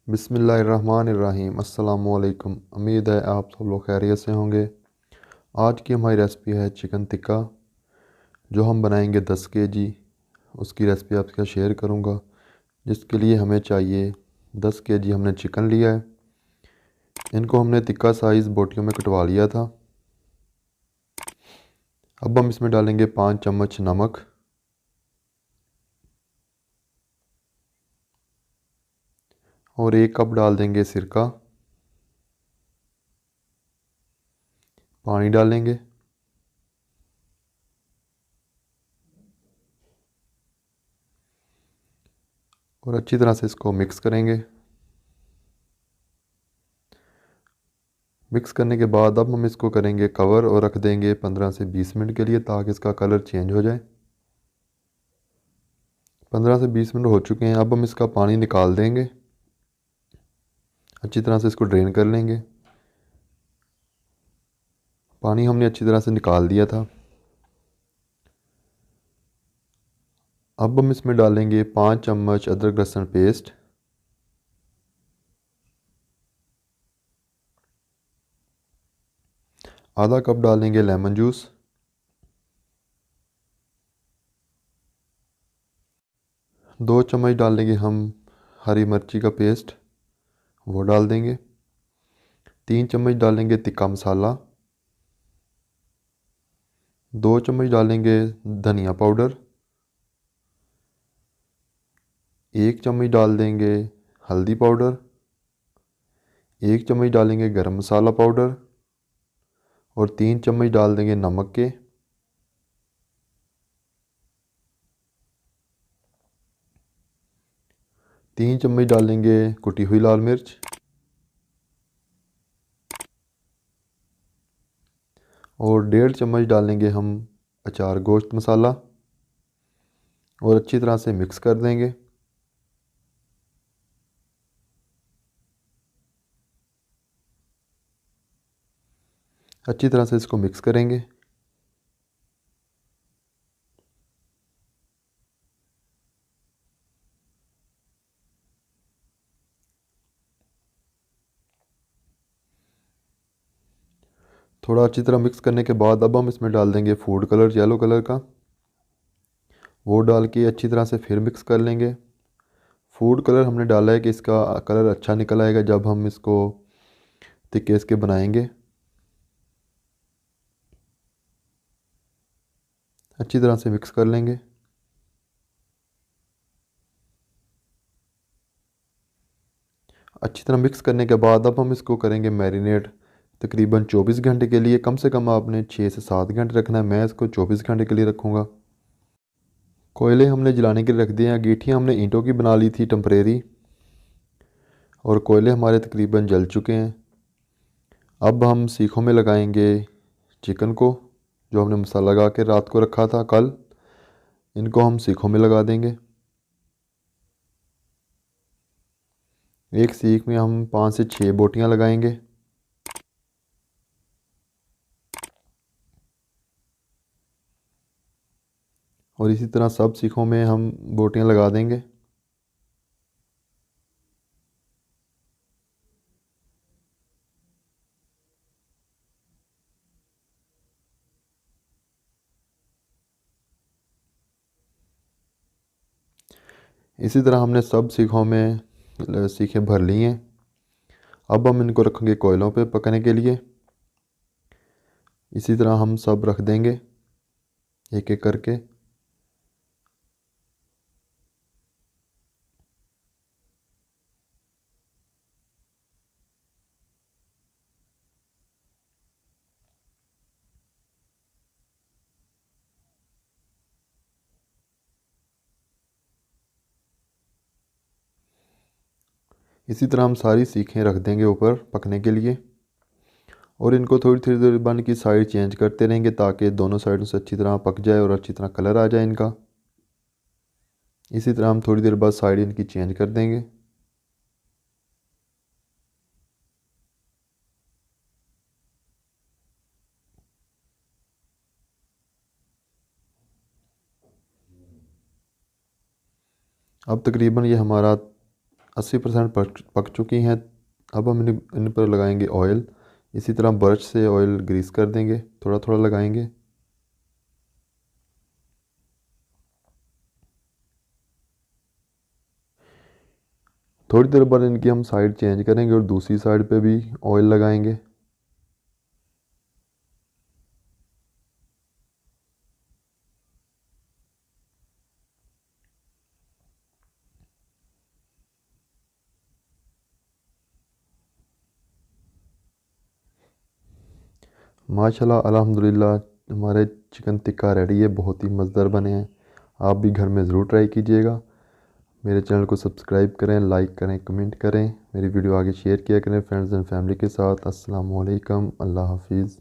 बिस्मिल्लाहिर्रहमानिर्रहीम। अस्सलामुअलैकुम। उम्मीद है आप सब लोग खैरियत से होंगे। आज की हमारी रेसिपी है चिकन टिक्का, जो हम बनाएंगे 10 kg। उसकी रेसिपी आपके साथ शेयर करूंगा, जिसके लिए हमें चाहिए 10 kg हमने चिकन लिया है। इनको हमने टिक्का साइज़ बोटियों में कटवा लिया था। अब हम इसमें डालेंगे 5 चम्मच नमक और 1 कप डाल देंगे सिरका। पानी डालेंगे और अच्छी तरह से इसको मिक्स करेंगे। मिक्स करने के बाद अब हम इसको करेंगे कवर और रख देंगे 15 से 20 मिनट के लिए, ताकि इसका कलर चेंज हो जाए। 15 से 20 मिनट हो चुके हैं। अब हम इसका पानी निकाल देंगे। अच्छी तरह से इसको ड्रेन कर लेंगे। पानी हमने अच्छी तरह से निकाल दिया था। अब हम इसमें डालेंगे 5 चम्मच अदरक लहसुन पेस्ट, आधा कप डालेंगे लेमन जूस, 2 चम्मच डालेंगे हम हरी मिर्ची का पेस्ट, वो डाल देंगे। 3 चम्मच डालेंगे तिक्का मसाला, 2 चम्मच डालेंगे धनिया पाउडर, 1 चम्मच डाल देंगे हल्दी पाउडर, 1 चम्मच डालेंगे गरम मसाला पाउडर और 3 चम्मच डाल देंगे नमक के। 3 चम्मच डालेंगे कुटी हुई लाल मिर्च और 1.5 चम्मच डालेंगे हम अचार गोश्त मसाला और अच्छी तरह से मिक्स कर देंगे। अच्छी तरह से इसको मिक्स करेंगे। थोड़ा अच्छी तरह मिक्स करने के बाद अब हम इसमें डाल देंगे फूड कलर येलो कलर का। वो डाल के अच्छी तरह से फिर मिक्स कर लेंगे। फूड कलर हमने डाला है कि इसका कलर अच्छा निकल आएगा जब हम इसको तिक्के इसके बनाएंगे। अच्छी तरह से मिक्स कर लेंगे। अच्छी तरह मिक्स करने के बाद अब हम इसको करेंगे मैरिनेट तकरीबन 24 घंटे के लिए। कम से कम आपने 6 से 7 घंटे रखना है। मैं इसको 24 घंटे के लिए रखूँगा। कोयले हमने जलाने के लिए रख दिए हैं। अंगीठियाँ हमने ईंटों की बना ली थी टेम्परेरी, और कोयले हमारे तकरीबन जल चुके हैं। अब हम सीखों में लगाएंगे चिकन को, जो हमने मसाला लगा के रात को रखा था कल। इनको हम सीखों में लगा देंगे। एक सीख में हम 5 से 6 बोटियां लगाएंगे। और इसी तरह सब सीखों में हम बोटियां लगा देंगे। इसी तरह हमने सब सीखों में सीखें भर ली हैं। अब हम इनको रखेंगे कोयलों पे पकने के लिए। इसी तरह हम सब रख देंगे एक एक करके। इसी तरह हम सारी सीखें रख देंगे ऊपर पकने के लिए, और इनको थोड़ी थोड़ी देर बन की साइड चेंज करते रहेंगे, ताकि दोनों साइडों से अच्छी तरह पक जाए और अच्छी तरह कलर आ जाए इनका। इसी तरह हम थोड़ी देर बाद साइड इनकी चेंज कर देंगे। अब तकरीबन ये हमारा 80% पक चुकी हैं। अब हम इन पर लगाएंगे ऑयल। इसी तरह ब्रश से ऑयल ग्रीस कर देंगे, थोड़ा थोड़ा लगाएंगे। थोड़ी देर बाद इनकी हम साइड चेंज करेंगे और दूसरी साइड पे भी ऑयल लगाएंगे। माशाल्लाह अल्हम्दुलिल्लाह हमारे चिकन टिक्का रेडी है, बहुत ही मज़ेदार बने हैं। आप भी घर में ज़रूर ट्राई कीजिएगा। मेरे चैनल को सब्सक्राइब करें, लाइक करें, कमेंट करें, मेरी वीडियो आगे शेयर किया करें फ्रेंड्स एंड फैमिली के साथ। अस्सलाम वालेकुम, अल्लाह हाफिज़।